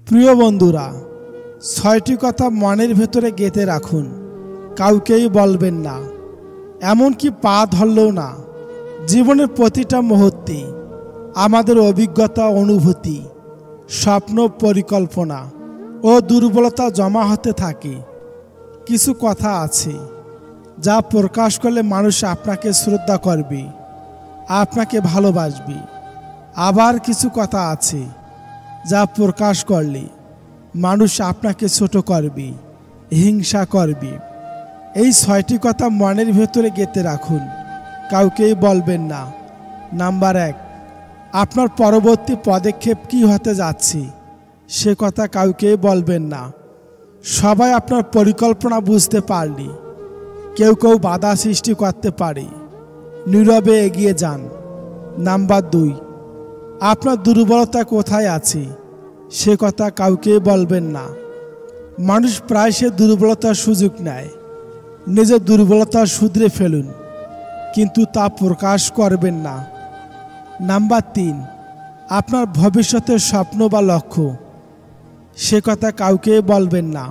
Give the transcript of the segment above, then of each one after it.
প্রিয় বন্ধুরা, ৬টি কথা মনের ভেতরে গেঁথে রাখুন, কাউকেই বলবেন না, এমনকি পা ধরলেও না। জীবনের প্রতিটা মুহূর্তে আমাদের অভিজ্ঞতা, অনুভূতি, স্বপ্ন, পরিকল্পনা ও দুর্বলতা জমা হতে থাকে। কিছু কথা আছে যা প্রকাশ করলে মানুষ আপনাকে শ্রদ্ধা করবে, আপনাকে ভালোবাসবে। আবার কিছু কথা আছে যা প্রকাশ করলে মানুষ আপনাকে ছোট করবে, হিংসা করবে। এই ৬টি কথা মনের ভেতরে গেঁথে রাখুন, কাউকেই বলবেন না। নাম্বার ১, আপনার পরবর্তী পদক্ষেপ কী হতে যাচ্ছে সে কথা কাউকেই বলবেন না। সবাই আপনার পরিকল্পনা বুঝতে পারলে কেউ কেউ বাধা সৃষ্টি করতে পারে, নীরবে এগিয়ে যান। নাম্বার ২, আপনার দুর্বলতা কোথায় আছে সে কথা কাউকে বলবেন না। মানুষ প্রায় সে দুর্বলতার সুযোগ নেয়। নিজের দুর্বলতা শুধরে ফেলুন, কিন্তু তা প্রকাশ করবেন না। নাম্বার ৩, আপনার ভবিষ্যতের স্বপ্ন বা লক্ষ্য সে কথা কাউকে বলবেন না।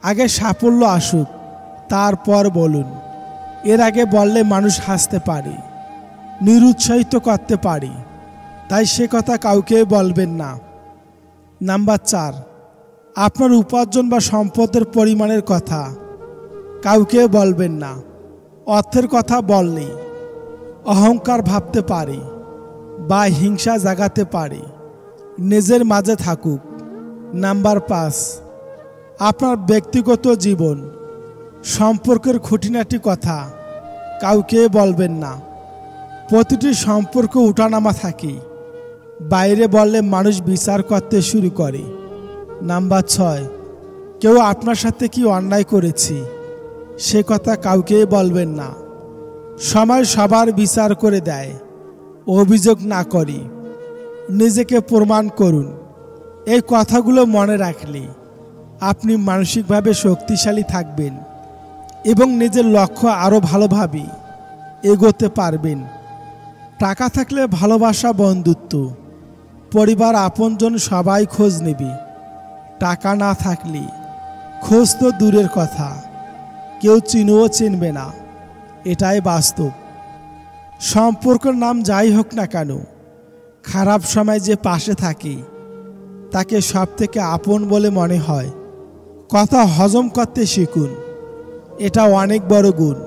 আগে সাফল্য আসুক, তারপর বলুন। এর আগে বললে মানুষ হাসতে পারে, নিরুৎসাহিত করতে পারে, তাই সে কথা কাউকে বলবেন না। নাম্বার ৪, আপনার উপার্জন বা সম্পদের পরিমাণের কথা কাউকে বলবেন না। অর্থের কথা বললে অহংকার ভাবতে পারে বা হিংসা জাগাতে পারে, নিজের মাঝে থাকুক। নাম্বার ৫, আপনার ব্যক্তিগত জীবন সম্পর্কের খুঁটিনাটি কথা কাউকে বলবেন না। প্রতিটি সম্পর্ক উঠানামা থাকে, বাইরে বললে মানুষ বিচার করতে শুরু করে। নাম্বার ৬, কেউ আপনার সাথে কি অন্যায় করেছে সে কথা কাউকে বলবেন না। সময় সবার বিচার করে দেয়, অভিযোগ না করি, নিজেকে প্রমাণ করুন। এই কথাগুলো মনে রাখলে আপনি মানসিকভাবে শক্তিশালী থাকবেন এবং নিজের লক্ষ্য আরও ভালোভাবে এগোতে পারবেন। টাকা থাকলে ভালোবাসা, বন্ধুত্ব, পরিবার, আপনজন সবাই খোঁজ নেবে। টাকা না থাকলে খোঁজ তো দূরের কথা, কেউ চিনও চিনবে না। এটাই বাস্তব। সম্পর্কের নাম যাই হোক না কেন, খারাপ সময় যে পাশে থাকে তাকে সব থেকে আপন বলে মনে হয়। কথা হজম করতে শিখুন, এটা অনেক বড় গুণ,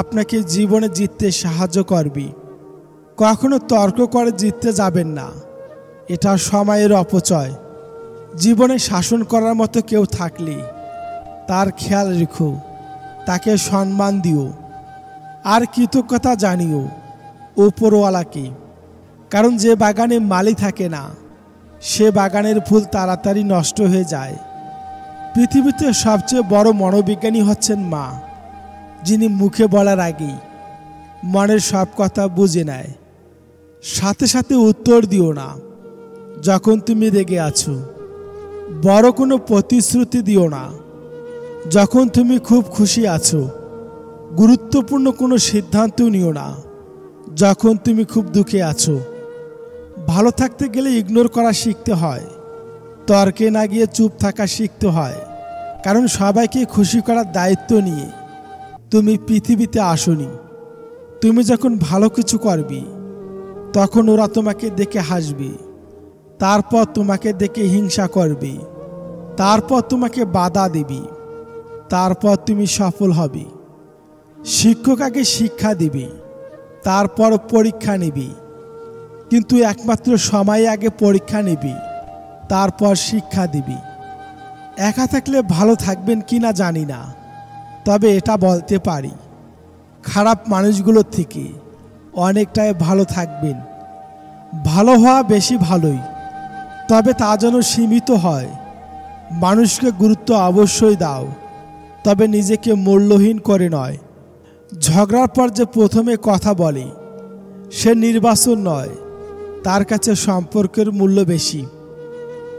আপনাকে জীবনে জিততে সাহায্য করবে। কখনো তর্ক করে জিততে যাবেন না, এটা সময়ের অপচয়। জীবনে শাসন করার মতো কেউ থাকলে তার খেয়াল রেখো, তাকে সম্মান দিও, আর কৃতজ্ঞতা জানিও উপরওয়ালাকে। কারণ যে বাগানে মালি থাকে না সে বাগানের ফুল তাড়াতাড়ি নষ্ট হয়ে যায়। পৃথিবীতে সবচেয়ে বড় মনোবিজ্ঞানী হচ্ছেন মা, যিনি মুখে বলার আগেই মনের সব কথা বুঝে নেয়। সাথে সাথে উত্তর দিও না যখন তুমি রেগে আছো। বড় কোনো প্রতিশ্রুতি দিও না যখন তুমি খুব খুশি আছো। গুরুত্বপূর্ণ কোনো সিদ্ধান্ত নিও না যখন তুমি খুব দুঃখে আছো। ভালো থাকতে গেলে ইগনোর করা শিখতে হয়, তর্কে না গিয়ে চুপ থাকা শিখতে হয়। কারণ সবাইকে খুশি করার দায়িত্ব নিয়ে তুমি পৃথিবীতে আসোনি। তুমি যখন ভালো কিছু করবে তখন ওরা তোমাকে দেখে হাসবে, তারপর তোমাকে দেখে হিংসা করবে, তারপর তোমাকে বাধা দেবে, তারপর তুমি সফল হবে। শিক্ষক আগে শিক্ষা দিবে, তারপর পরীক্ষা নেবে, কিন্তু একমাত্র সময় আগে পরীক্ষা নেবে, তারপর শিক্ষা দিবে। একা থাকলে ভালো থাকবেন কিনা জানি না, তবে এটা বলতে পারি খারাপ মানুষগুলোর থেকে অনেকটাই ভালো থাকবেন। ভালো হওয়া বেশি ভালোই, তবে তা যেন সীমিত হয়। মানুষকে গুরুত্ব অবশ্যই দাও, তবে নিজেকে মূল্যহীন করে নয়। ঝগড়ার পর যে প্রথমে কথা বলে সে নির্বাচন নয়, তার কাছে সম্পর্কের মূল্য বেশি।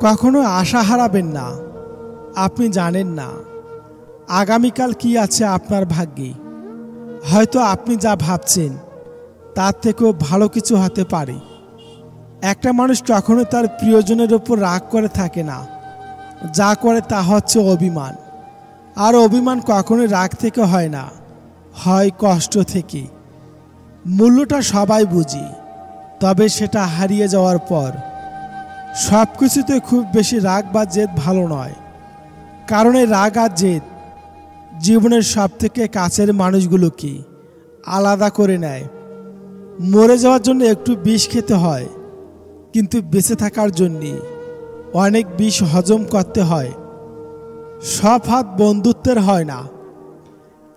কখনো আশা হারাবেন না, আপনি জানেন না আগামীকাল কি আছে আপনার ভাগ্যে। হয়তো আপনি যা ভাবছেন তার থেকেও ভালো কিছু হতে পারে। একটা মানুষ কখনো তার প্রিয়জনের ওপর রাগ করে থাকে না, যা করে তা হচ্ছে অভিমান। আর অভিমান কখনোই রাগ থেকে হয় না, হয় কষ্ট থেকে। মূল্যটা সবাই বুঝি, তবে সেটা হারিয়ে যাওয়ার পর। সব কিছুতে খুব বেশি রাগ বা জেদ ভালো নয়, কারণ এই রাগ আর জেদ জীবনের সব থেকে কাছের মানুষগুলোকে আলাদা করে নেয়। মরে যাওয়ার জন্য একটু বিষ খেতে হয়, কিন্তু বেঁচে থাকার জন্যে অনেক বিষ হজম করতে হয়। সব হাত বন্ধুত্বের হয় না,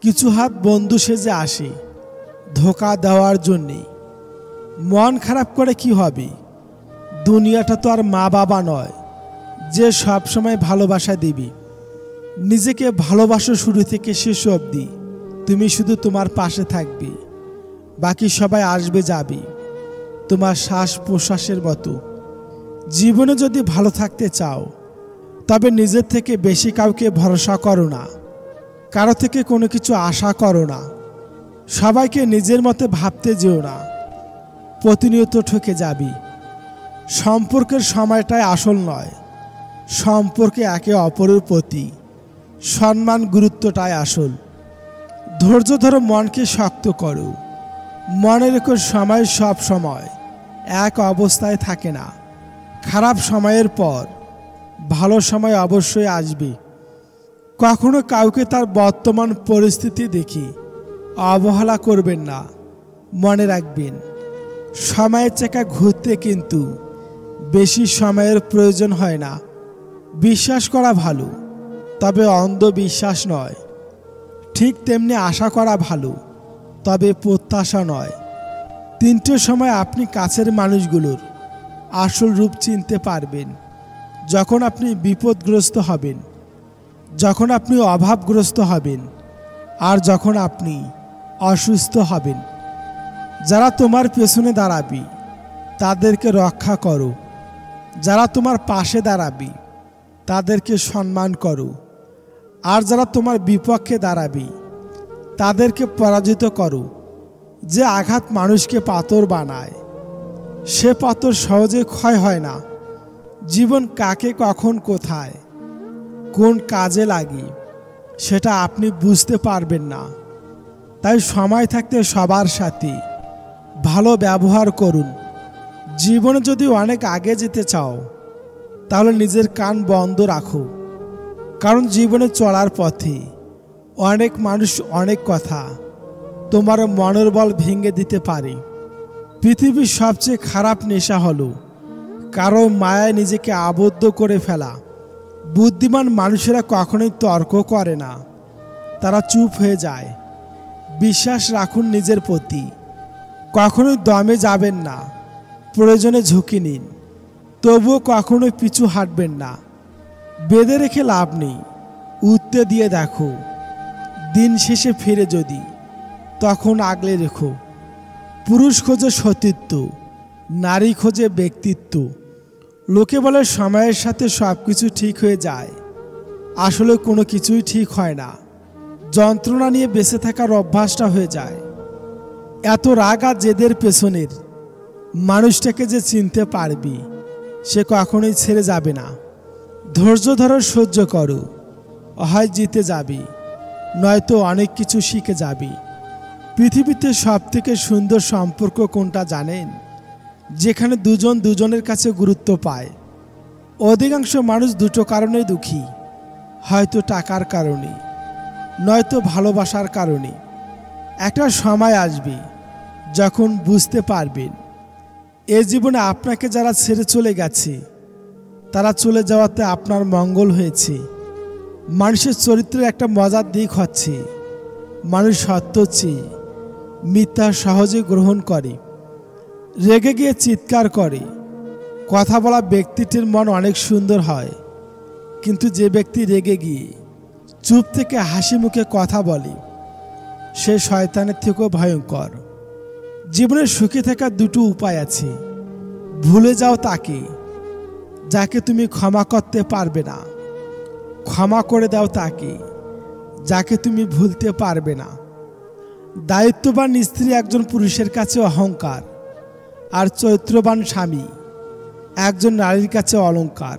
কিছু হাত বন্ধু সেজে আসে ধোঁকা দেওয়ার জন্যে। মন খারাপ করে কি হবে? দুনিয়াটা তো আর মা বাবা নয় যে সব সময় ভালোবাসা দিবি। নিজেকে ভালোবাসো শুরু থেকে শেষ অবধি। তুমি শুধু তোমার পাশে থাকবে, বাকি সবাই আসবে যাবে তোমার শ্বাস প্রশ্বাসের মতো। জীবনে যদি ভালো থাকতে চাও, তবে নিজের থেকে বেশি কাউকে ভরসা করো না, কারো থেকে কোনো কিছু আশা করো না, সবাইকে নিজের মতে ভাবতে যেও না, প্রতিনিয়ত ঠকে যাবি। সম্পর্কের সময়টাই আসল নয়, সম্পর্কে একে অপরের প্রতি সম্মান গুরুত্বটাই আসল। ধৈর্য ধরো, মনকে শক্ত করো। মনে রেখো, সময় সব সময় এক অবস্থায় থাকে না। খারাপ সময়ের পর ভালো সময় অবশ্যই আসবে। কখনো কাউকে তার বর্তমান পরিস্থিতি দেখে অবহেলা করবেন না। মনে রাখবেন, সময়ের চাকা ঘুরতে কিন্তু বেশি সময়ের প্রয়োজন হয় না। বিশ্বাস করা ভালো, তবে অন্ধবিশ্বাস নয়। ঠিক তেমনি আশা করা ভালো, তবে প্রত্যাশা নয়। তিনটের সময় আপনি কাছের মানুষগুলোর আসল রূপ চিনতে পারবেন। যখন আপনি বিপদগ্রস্ত হবেন, যখন আপনি অভাবগ্রস্ত হবেন, আর যখন আপনি অসুস্থ হবেন। যারা তোমার পেছনে দাঁড়াবি তাদেরকে রক্ষা করো, যারা তোমার পাশে দাঁড়াবি তাদেরকে সম্মান করো, আর যারা তোমার বিপক্ষে দাঁড়াবি তাদেরকে পরাজিত করো। যে আঘাত মানুষকে পাথর বানায়, সে পাথর সহজে ক্ষয় হয় না। জীবন কাকে কখন কোথায় কোন কাজে লাগে সেটা আপনি বুঝতে পারবেন না। তাই সময় থাকতে সবার সাথে ভালো ব্যবহার করুন। জীবনে যদি অনেক আগে যেতে চাও, তাহলে নিজের কান বন্ধ রাখো, কারণ জীবনে চলার পথে অনেক মানুষ, অনেক কথা তোমার মনের বল ভেঙে দিতে পারে। পৃথিবীর সবচেয়ে খারাপ নেশা হলো কারো মায়ায় নিজেকে আবদ্ধ করে ফেলা। বুদ্ধিমান মানুষেরা কখনোই তর্ক করে না, তারা চুপ হয়ে যায়। বিশ্বাস রাখুন নিজের প্রতি, কখনোই দমে যাবেন না। প্রয়োজনে ঝুঁকি নিন, তবুও কখনোই পিছু হাঁটবেন না। বেঁধে রেখে লাভ নেই, উঠতে দিয়ে দেখো। দিন শেষে ফিরে যদি, তখন আগলে রেখো। পুরুষ খোঁজে সতীত্ব, নারী খোঁজে ব্যক্তিত্ব। লোকে বলে সময়ের সাথে সব কিছু ঠিক হয়ে যায়, আসলে কোনো কিছুই ঠিক হয় না। যন্ত্রণা নিয়ে বেঁচে থাকার অভ্যাসটা হয়ে যায়। এত রাগ আর জেদের পেছনের মানুষটাকে যে চিনতে পারবি, সে কখনোই ছেড়ে যাবে না। ধৈর্য ধরো, সহ্য করো, হয় জিতে যাবি, নয়তো অনেক কিছু শিখে যাবি। পৃথিবীতে সব থেকে সুন্দর সম্পর্ক কোনটা জানেন? যেখানে দুজন দুজনের কাছে গুরুত্ব পায়। অধিকাংশ মানুষ দুটো কারণে দুঃখী, হয়তো টাকার কারণে, নয়তো ভালোবাসার কারণে। একটা সময় আসবে যখন বুঝতে পারবেন, এ জীবনে আপনাকে যারা ছেড়ে চলে গেছে, তারা চলে যাওয়াতে আপনার মঙ্গল হয়েছে। মানুষের চরিত্রের একটা মজার দিক হচ্ছে, মানুষ সত্য চেয়ে মিথ্যা সহজে গ্রহণ করে, রেগে গিয়ে চিৎকার করে। কথা বলা ব্যক্তিটির মন অনেক সুন্দর হয়, কিন্তু যে ব্যক্তি রেগে গিয়ে চুপ থেকে হাসি মুখে কথা বলে, সে শয়তানের থেকেও ভয়ঙ্কর। জীবনে সুখী থাকার দুটো উপায় আছে। ভুলে যাও তাকে যাকে তুমি ক্ষমা করতে পারবে না, ক্ষমা করে দাও তাকে যাকে তুমি ভুলতে পারবে না। দায়িত্ববান স্ত্রী একজন পুরুষের কাছে অহংকার, আর চরিত্রবান স্বামী একজন নারীর কাছে অলংকার।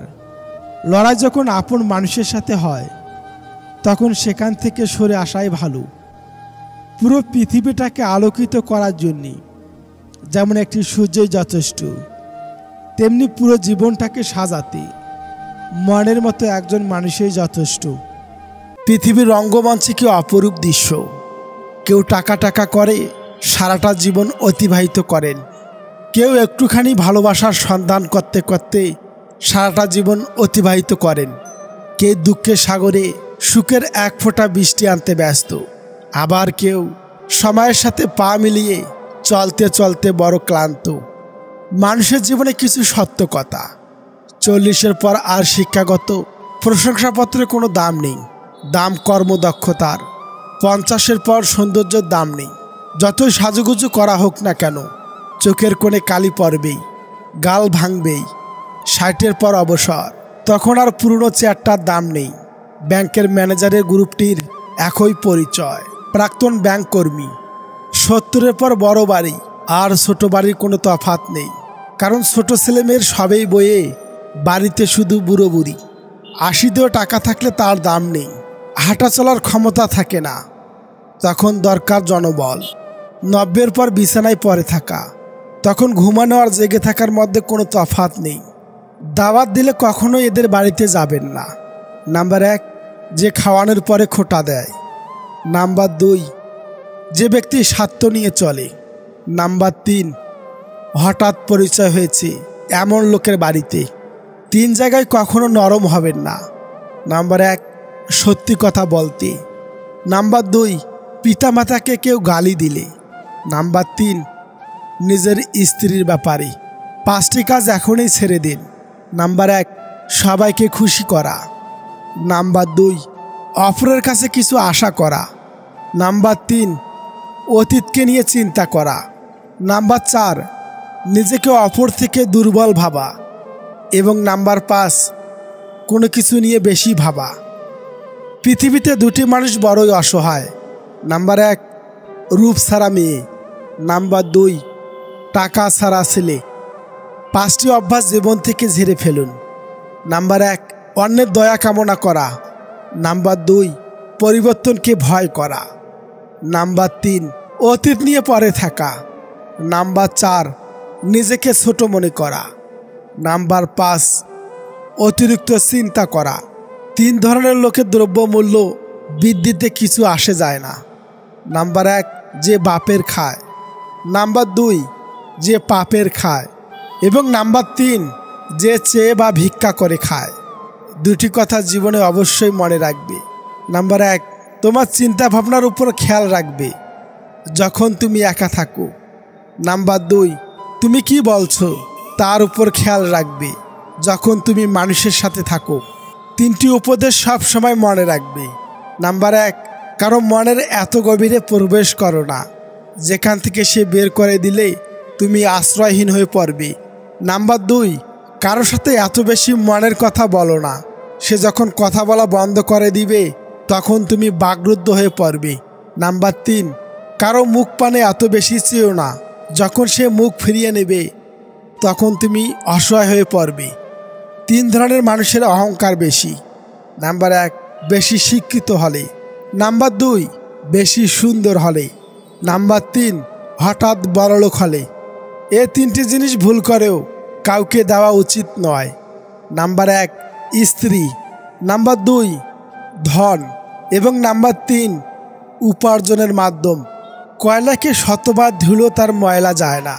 লড়াই যখন আপন মানুষের সাথে হয় তখন সেখান থেকে সরে আসাই ভালো। পুরো পৃথিবীটাকে আলোকিত করার জন্য যেমন একটি সূর্যই যথেষ্ট, তেমনি পুরো জীবনটাকে সাজাতে মনের মতো একজন মানুষই যথেষ্ট। পৃথিবীর রঙ্গমঞ্চে কি অপরূপ দৃশ্য। কেউ টাকা টাকা করে সারাটা জীবন অতিবাহিত করেন, কেউ একটুখানি ভালোবাসার সন্ধান করতে করতে সারাটা জীবন অতিবাহিত করেন, কেউ দুঃখের সাগরে সুখের এক ফোঁটা বৃষ্টি আনতে ব্যস্ত, আবার কেউ সময়ের সাথে পা মিলিয়ে চলতে চলতে বড় ক্লান্ত। মানুষের জীবনে কিছু সত্য কথা। 40-এর পর আর শিক্ষাগত প্রশংসাপত্রের কোনো দাম নেই, দাম কর্মদক্ষতার। 50-এর পর সৌন্দর্যের দাম নেই, যতই সাজুগুজু করা হোক না কেন চোখের কোণে কালি পড়বেই, গাল ভাঙবেই। 60-এর পর অবসর, তখন আর পুরনো চেয়ারটার দাম নেই। ব্যাংকের ম্যানেজারের গ্রুপটির একই পরিচয়, প্রাক্তন ব্যাংক কর্মী। 70-এর পর বড় বাড়ি আর ছোট বাড়ির কোনো তফাৎ নেই, কারণ ছোট ছেলেমেয়ের সবেই বয়ে, বাড়িতে শুধু বুড়ো বুড়ি। 80-তেও টাকা থাকলে তার দাম নেই, হাঁটা চলার ক্ষমতা থাকে না, তখন দরকার জনবল। 90-এর পর বিছানায় পড়ে থাকা, তখন ঘুমানো আর জেগে থাকার মধ্যে কোনো তফাৎ নেই। দাওয়াত দিলে কখনো এদের বাড়িতে যাবেন না। নাম্বার 1, যে খাওয়ানোর পরে খোঁটা দেয়। নাম্বার 2, যে ব্যক্তি স্বার্থ নিয়ে চলে। নাম্বার 3, হঠাৎ পরিচয় হয়েছে এমন লোকের বাড়িতে। 3 জায়গায় কখনো নরম হবেন না। নাম্বার 1, সত্যি কথা বলতে। নাম্বার 2, পিতামাতাকে কেউ গালি দিলে। নাম্বার 3, নিজের স্ত্রীর ব্যাপারে। 5টি কাজ এখনই ছেড়ে দিন। নাম্বার 1, সবাইকে খুশি করা। নাম্বার 2, অপরের কাছে কিছু আশা করা। নাম্বার 3, অতীতকে নিয়ে চিন্তা করা। নাম্বার 4, নিজেকে অপর থেকে দুর্বল ভাবা। এবং নাম্বার 5, কোনো কিছু নিয়ে বেশি ভাবা। পৃথিবীতে 2টি মানুষ বড়ই অসহায়। নাম্বার 1, রূপ ছাড়া মেয়ে। নাম্বার 2, টাকা ছাড়া ছেলে। 5টি অভ্যাস জীবন থেকে ঝেড়ে ফেলুন। নাম্বার 1, অন্যের দয়া কামনা করা। নাম্বার 2, পরিবর্তনকে ভয় করা। নাম্বার 3, অতীত নিয়ে পড়ে থাকা। নাম্বার 4, নিজেকে ছোট মনে করা। নাম্বার 5, অতিরিক্ত চিন্তা করা। 3 ধরনের লোকের দ্রব্যমূল্য বৃদ্ধিতে কিছু আসে যায় না। নাম্বার 1, যে বাপের খায়। নাম্বার 2, যে পাপের খায়। এবং নাম্বার 3, যে চেয়ে বা ভিক্ষা করে খায়। 2টি কথা জীবনে অবশ্যই মনে রাখবে। নাম্বার 1, তোমার চিন্তা ভাবনার উপর খেয়াল রাখবে যখন তুমি একা থাকো। নাম্বার 2, তুমি কি বলছো তার উপর খেয়াল রাখবে যখন তুমি মানুষের সাথে থাকো। 3টি উপদেশ সব সময় মনে রাখবে। নাম্বার 1, কারো মনের এত গভীরে প্রবেশ করো না যেখান থেকে সে বের করে দিলে তুমি আশ্রয়হীন হয়ে পড়বে। নাম্বার 2, কারোর সাথে এত বেশি মনের কথা বলো না, সে যখন কথা বলা বন্ধ করে দিবে তখন তুমি বাকরুদ্ধ হয়ে পড়বে। নাম্বার 3, কারো মুখ পানে এত বেশি চেয়েও না, যখন সে মুখ ফিরিয়ে নেবে তখন তুমি অসহায় হয়ে পড়বে। 3 ধরনের মানুষের অহংকার বেশি। নাম্বার 1, বেশি শিক্ষিত হলে। নাম্বার 2, বেশি সুন্দর হলে। নাম্বার 3, হঠাৎ বড়লোক হলে। এই 3টি জিনিস ভুল করেও কাউকে দেওয়া উচিত নয়। নাম্বার 1, স্ত্রী। নাম্বার 2, ধন। এবং নাম্বার 3, উপার্জনের মাধ্যম। কয়লাকে শতবার ধুলেও তার ময়লা যায় না,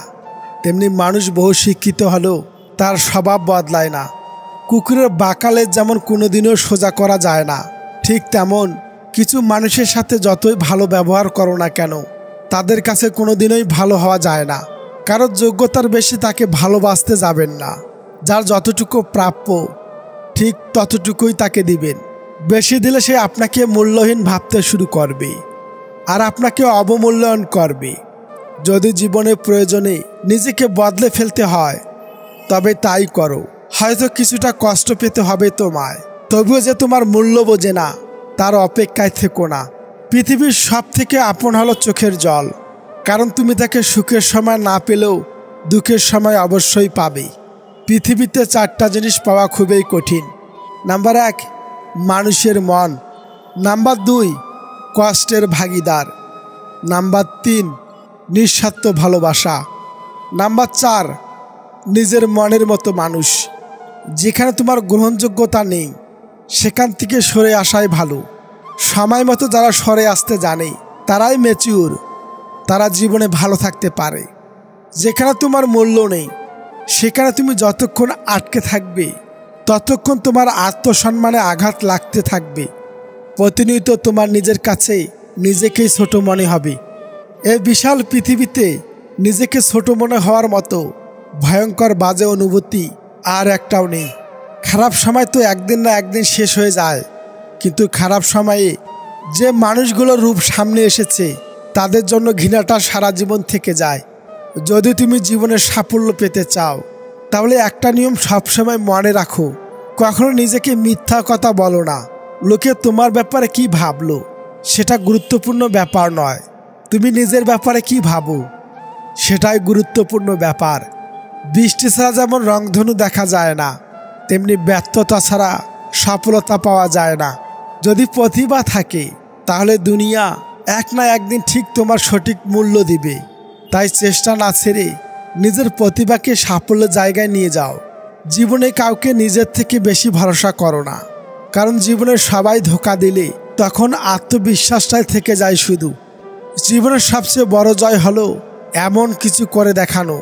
তেমনি মানুষ বহু শিক্ষিত হলেও তার স্বভাব বদলায় না। কুকুরের বাকালে যেমন কোনোদিনও সোজা করা যায় না, ঠিক তেমন কিছু মানুষের সাথে যতই ভালো ব্যবহার করো না কেন তাদের কাছে কোনোদিনই ভালো হওয়া যায় না। কারোর যোগ্যতার বেশি তাকে ভালোবাসতে যাবেন না। যার যতটুকু প্রাপ্য ঠিক ততটুকুই তাকে দিবেন। বেশি দিলে সে আপনাকে মূল্যহীন ভাবতে শুরু করবে আর আপনাকে অবমূল্যায়ন করবে। যদি জীবনের প্রয়োজনে নিজেকে বদলে ফেলতে হয় তবে তাই করো। হয়তো কিছুটা কষ্ট পেতে হবে তোমায়, তবুও যে তোমার মূল্য বোঝে না তার অপেক্ষায় থেকো না। পৃথিবীর সব থেকে আপন হলো চোখের জল, কারণ তুমি তাকে সুখের সময় না পেলেও দুঃখের সময় অবশ্যই পাবে। পৃথিবীতে 4টা জিনিস পাওয়া খুবই কঠিন। নাম্বার 1, মানুষের মন। নাম্বার 2, কষ্টের ভাগিদার। নাম্বার 3, নিঃস্বার্থ ভালোবাসা। নাম্বার 4, নিজের মনের মতো মানুষ। যেখানে তোমার গ্রহণযোগ্যতা নেই সেখান থেকে সরে আসাই ভালো। সময় মতো যারা সরে আসতে জানে তারাই ম্যাচিউর, তারা জীবনে ভালো থাকতে পারে। যেখানে তোমার মূল্য নেই সেখানে তুমি যতক্ষণ আটকে থাকবে ততক্ষণ তোমার আত্মসম্মানে আঘাত লাগতে থাকবে। প্রতিনিয়ত তোমার নিজের কাছে নিজেকেই ছোট মনে হবে। এই বিশাল পৃথিবীতে নিজেকে ছোট মনে হওয়ার মতো ভয়ঙ্কর বাজে অনুভূতি আর একটাও নেই। খারাপ সময় তো একদিন না একদিন শেষ হয়ে যায়, কিন্তু খারাপ সময়ে যে মানুষগুলোর রূপ সামনে এসেছে তাদের জন্য ঘৃণাটা সারা জীবন থেকে যায়। যদি তুমি জীবনের সাফল্য পেতে চাও তাহলে একটা নিয়ম সবসময় মনে রাখো, কখনো নিজেকে মিথ্যা কথা বলো না। লোকে তোমার ব্যাপারে কি ভাবলো সেটা গুরুত্বপূর্ণ ব্যাপার নয়, তুমি নিজের ব্যাপারে কি ভাবো সেটাই গুরুত্বপূর্ণ ব্যাপার। বৃষ্টি ছাড়া যেমন রংধনু দেখা যায় না, তেমনি ব্যর্থতা ছাড়া সফলতা পাওয়া যায় না। যদি প্রতিভা থাকে তাহলে দুনিয়া এক না একদিন ঠিক তোমার সঠিক মূল্য দিবে। তাই চেষ্টা না ছেড়ে নিজের প্রতিভাকে সাফল্যের জায়গায় নিয়ে যাও। জীবনে কাউকে নিজের থেকে বেশি ভরসা করো না, কারণ জীবনে সবাই ধোঁকা দিলে তখন আত্মবিশ্বাসটাই থেকে যায় শুধু। জীবনের সবচেয়ে বড় জয় হলো এমন কিছু করে দেখানো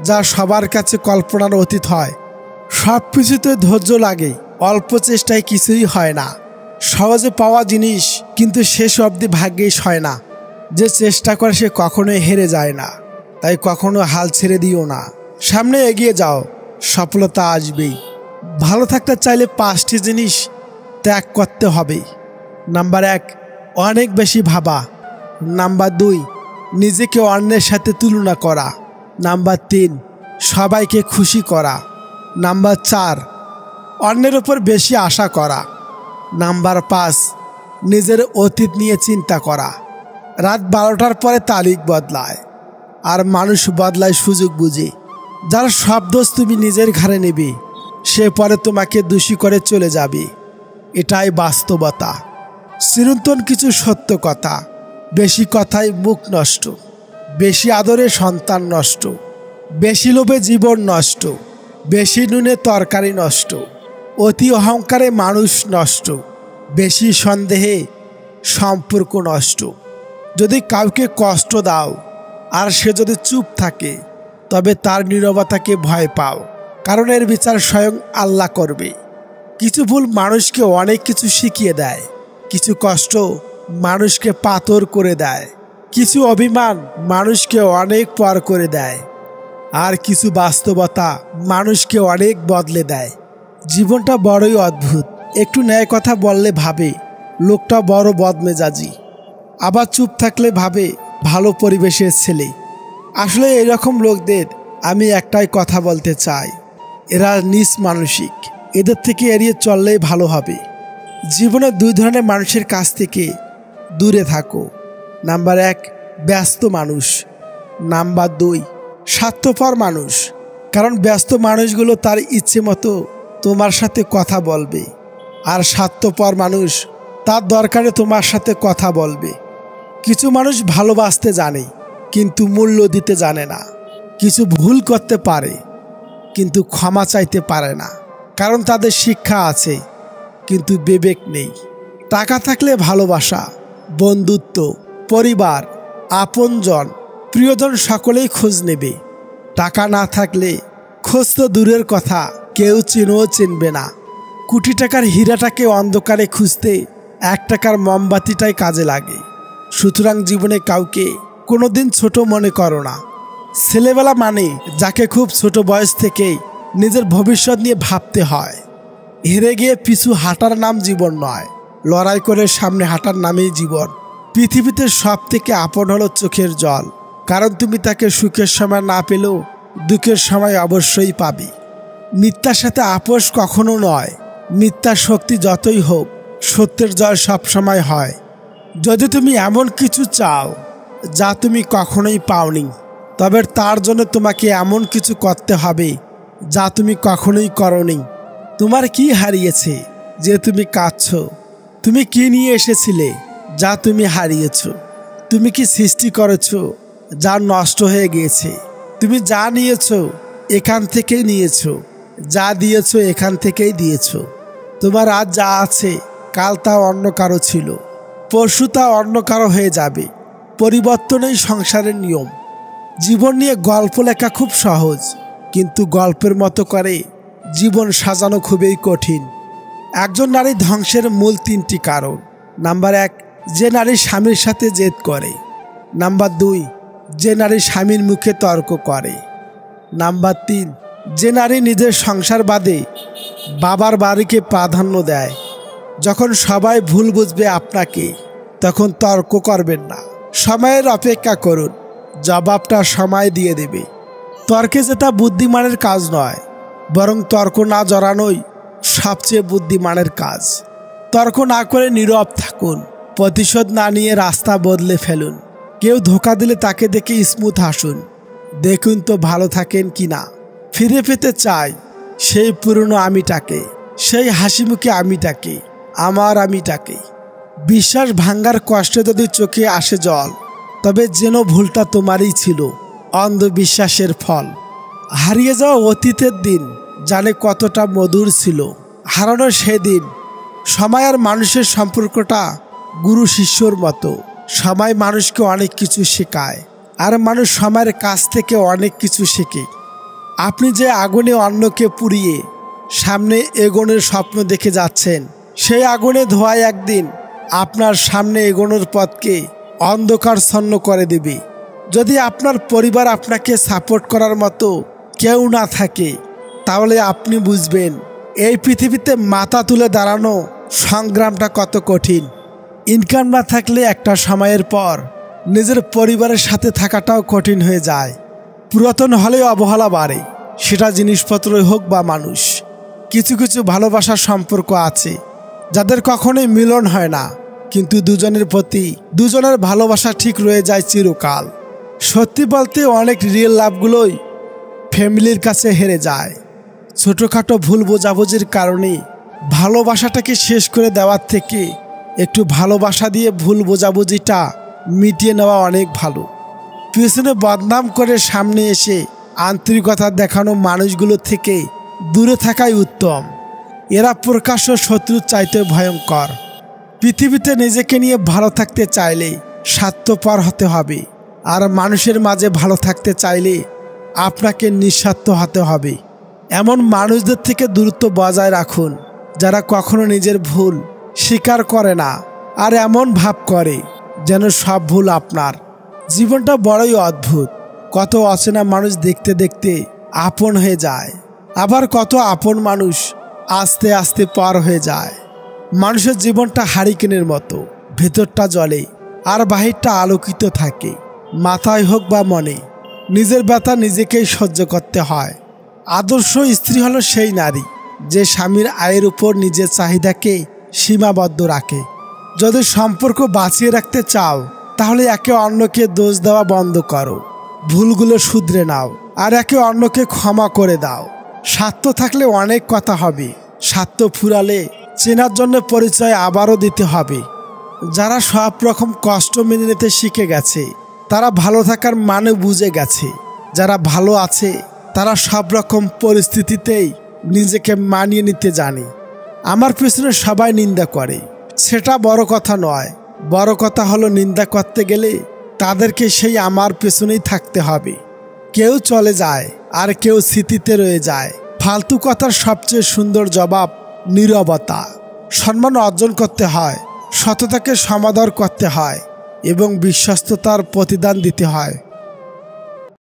যা সবার কাছে কল্পনার অতীত হয়। সব কিছুতে ধৈর্য লাগে, অল্প চেষ্টায় কিছুই হয় না। সহজে পাওয়া জিনিস কিন্তু শেষ অবধি ভাগ্যেই হয় না। যে চেষ্টা করে সে কখনোই হেরে যায় না, তাই কখনো হাল ছেড়ে দিও না, সামনে এগিয়ে যাও, সফলতা আসবেই। ভালো থাকতে চাইলে 5টি জিনিস ত্যাগ করতে হবে। নাম্বার 1, অনেক বেশি ভাবা। নাম্বার 2, নিজেকে অন্যের সাথে তুলনা করা। নাম্বার 3, সবাইকে খুশি করা। নাম্বার 4, অন্যের উপর বেশি আশা করা। নাম্বার 5, নিজের অতীত নিয়ে চিন্তা করা। রাত 12টার পরে তারিখ বদলায় আর মানুষ বদলায় সুযোগ বুঝে। যার সব দোষ তুমি নিজের ঘাড়ে নেবে সে পরে তোমাকে দোষী করে চলে যাবে। এটাই বাস্তবতা। চিরন্তন কিছু সত্য কথা, বেশি কথায় মুখ নষ্ট, বেশি আদরে সন্তান নষ্ট, বেশি লোভে জীবন নষ্ট, বেশি নুনে তরকারি নষ্ট, অতি অহংকারে মানুষ নষ্ট, বেশি সন্দেহে সম্পর্ক নষ্ট। যদি কাউকে কষ্ট দাও আর সে যদি চুপ থাকে তবে তার নীরবতাকে ভয় পাও, কারণ এর বিচার স্বয়ং আল্লাহ করবে। কিছু ভুল মানুষকে অনেক কিছু শিখিয়ে দেয়, কিছু কষ্ট মানুষকে পাথর করে দেয়, কিছু অভিমান মানুষকে অনেক পর করে দেয়, আর কিছু বাস্তবতা মানুষকে অনেক বদলে দেয়। জীবনটা বড়ই অদ্ভুত। একটু ন্যায় কথা বললে ভাবে লোকটা বড় বদমেজাজি, আবার চুপ থাকলে ভাবে ভালো পরিবেশের ছেলে। আসলে এরকম লোকদের আমি একটাই কথা বলতে চাই, এরা নিচ মানসিক, এদের থেকে এড়িয়ে চললেই ভালো হবে। জীবনে 2 ধরনের মানুষের কাছ থেকে দূরে থাকো। নাম্বার 1, ব্যস্ত মানুষ। নাম্বার 2, স্বার্থপর মানুষ। কারণ ব্যস্ত মানুষগুলো তার ইচ্ছে মতো তোমার সাথে কথা বলবে, আর স্বার্থপর মানুষ তার দরকারে তোমার সাথে কথা বলবে। কিছু মানুষ ভালোবাসতে জানে কিন্তু মূল্য দিতে জানে না। কিছু ভুল করতে পারে কিন্তু ক্ষমা চাইতে পারে না, কারণ তাদের শিক্ষা আছে কিন্তু বিবেক নেই। টাকা থাকলে ভালোবাসা, বন্ধুত্ব, পরিবার, আপনজন, প্রিয়জন সকলেই খোঁজ নেবে। টাকা না থাকলে খোঁজ তো দূরের কথা, কেউ চিনও চিনবে না। কোটি টাকার হীরাটাকে অন্ধকারে খুঁজতে 1 টাকার মোমবাতিটাই কাজে লাগে। সুতরাং জীবনে কাউকে কোনোদিন ছোট মনে করো না। ছেলেবেলা মানে যাকে খুব ছোট বয়স থেকেই নিজের ভবিষ্যৎ নিয়ে ভাবতে হয়। হেরে গিয়ে পিছু হাঁটার নাম জীবন নয়, লড়াই করে সামনে হাঁটার নামেই জীবন। পৃথিবীতে সব থেকে আপন হলো চোখের জল, কারণ তুমি তাকে সুখের সময় না পেলেও দুঃখের সময় অবশ্যই পাবে। মিথ্যার সাথে আপোষ কখনো নয়। মিথ্যার শক্তি যতই হোক, সত্যের জয় সব সময় হয়। যদি তুমি এমন কিছু চাও যা তুমি কখনোই পাওনি, তবে তার জন্য তোমাকে এমন কিছু করতে হবে যা তুমি কখনোই করনি। তোমার কি হারিয়েছে যে তুমি কাঁদছো? তুমি কি নিয়ে এসেছিলে যা তুমি হারিয়েছো? তুমি কি সৃষ্টি করেছো যা নষ্ট হয়ে গিয়েছে? তুমি যা নিয়েছো এখান থেকেই নিয়েছো, যা দিয়েছো এখান থেকেই দিয়েছো। তোমার আজ যা আছে কাল তা অন্য কারো ছিল, পরশু তা অন্য কারো হয়ে যাবে। পরিবর্তনই সংসারের নিয়ম। জীবন নিয়ে গল্প লেখা খুব সহজ, কিন্তু গল্পের মতো করে জীবন সাজানো খুবই কঠিন। একজন নারী ধ্বংসের মূল 3টি কারণ। নাম্বার 1, যে নারী স্বামীর সাথে জেদ করে। নাম্বার 2, যে নারী স্বামীর মুখে তর্ক করে। নাম্বার 3, যে নারী নিজের সংসার বাদে বাবার বাড়িকে প্রাধান্য দেয়। যখন সবাই ভুল বুঝবে আপনাকে, তখন তর্ক করবেন না, সময়ের অপেক্ষা করুন, জবাবটা সময় দিয়ে দেবে। তর্কে জেতা বুদ্ধিমানের কাজ নয়, বরং তর্ক না জড়ানোই সবচেয়ে বুদ্ধিমানের কাজ। তর্ক না করে নীরব থাকুন, প্রতিশোধ না নিয়ে রাস্তা বদলে ফেলুন। কেউ ধোঁকা দিলে তাকে দেখে স্মুথ হাসুন, দেখুন তো ভালো থাকেন কিনা। ফিরে পেতে চাই সেই পুরনো আমিটাকে, সেই হাসিমুখে আমিটাকে, আমার আমিটাকে। বিশ্বাস ভাঙ্গার কষ্টে যদি চোখে আসে জল, তবে যেন ভুলটা তোমারই ছিল, অন্ধবিশ্বাসের ফল। হারিয়ে যাওয়া অতীতের দিন জানে কতটা মধুর ছিল। হারানো সেদিন। সময় আর মানুষের সম্পর্কটা গুরু শিষ্যর মতো। সময় মানুষকে অনেক কিছু শেখায়, আর মানুষ সময়ের কাছ থেকে অনেক কিছু শেখে। আপনি যে আগুনে অন্যকে পুড়িয়ে সামনে এগোনোর স্বপ্ন দেখে যাচ্ছেন, সেই আগুনে ধোঁয়ায় একদিন আপনার সামনে এগোনোর পথকে অন্ধকারচ্ছন্ন করে দেবে। যদি আপনার পরিবার আপনাকে সাপোর্ট করার মতো কেউ না থাকে, তাহলে আপনি বুঝবেন এই পৃথিবীতে মাথা তুলে দাঁড়ানো সংগ্রামটা কত কঠিন। ইনকাম না থাকলে একটা সময়ের পর নিজের পরিবারের সাথে থাকাটাও কঠিন হয়ে যায়। পুরাতন হলেও অবহেলা বাড়ে, সেটা জিনিসপত্রই হোক বা মানুষ। কিছু কিছু ভালোবাসার সম্পর্ক আছে যাদের কখনোই মিলন হয় না, কিন্তু দুজনের প্রতি দুজনের ভালোবাসা ঠিক রয়ে যায় চিরকাল। সত্যি বলতে অনেক রিয়েল লাভগুলোই ফ্যামিলির কাছে হেরে যায়। ছোটোখাটো ভুল বোঝাবুঝির কারণে ভালোবাসাটাকে শেষ করে দেওয়ার থেকে একটু ভালোবাসা দিয়ে ভুল বোঝাবুঝিটা মিটিয়ে নেওয়া অনেক ভালো। পিছনে বদনাম করে সামনে এসে আন্তরিকতা দেখানো মানুষগুলো থেকে দূরে থাকাই উত্তম। এরা প্রকাশ্য শত্রুর চাইতে ভয়ঙ্কর। পৃথিবীতে নিজেকে নিয়ে ভালো থাকতে চাইলে স্বার্থপর হতে হবে, আর মানুষের মাঝে ভালো থাকতে চাইলে আপনাকে নিঃস্বার্থ হতে হবে। এমন মানুষদের থেকে দূরত্ব বজায় রাখুন যারা কখনো নিজের ভুল স্বীকার করে না, আর এমন ভাব করে যেন সব ভুল আপনার। জীবনটা বড়ই অদ্ভুত। কত অচেনা মানুষ দেখতে দেখতে আপন হয়ে যায়, আবার কত আপন মানুষ আস্তে আস্তে পার হয়ে যায়। মানুষের জীবনটা হারিকেনের মতো, ভেতরটা জ্বলে আর বাহিরটা আলোকিত থাকে। মাথায় হোক বা মনে, নিজের ব্যথা নিজেকেই সহ্য করতে হয়। আদর্শ স্ত্রী হলো সেই নারী যে স্বামীর আয়ের উপর নিজের চাহিদাকে সীমাবদ্ধ রাখে। যদি সম্পর্ক বাঁচিয়ে রাখতে চাও, তাহলে একে অন্যকে দোষ দেওয়া বন্ধ করো, ভুলগুলো শুধরে নাও, আর একে অন্যকে ক্ষমা করে দাও। স্বার্থ থাকলে অনেক কথা হবে, স্বার্থ ফুরালে চেনার জন্য পরিচয় আবারও দিতে হবে। যারা সব রকম কষ্ট মেনে নিতে শিখে গেছে, তারা ভালো থাকার মানে বুঝে গেছে। যারা ভালো আছে, তারা সব রকম পরিস্থিতিতেই নিজেকে মানিয়ে নিতে জানে। আমার পেছনে সবাই নিন্দা করে, সেটা বড় কথা নয়। বড় কথা হলো নিন্দা করতে গেলে তাদেরকে সেই আমার পেছনেই থাকতে হবে। কেউ চলে যায় আর কেউ স্মৃতিতে রয়ে যায়। ফালতু কথার সবচেয়ে সুন্দর জবাব নীরবতা। সম্মান অর্জন করতে হয়, সততাকে সমাদর করতে হয় এবং বিশ্বস্ততার প্রতিদান দিতে হয়।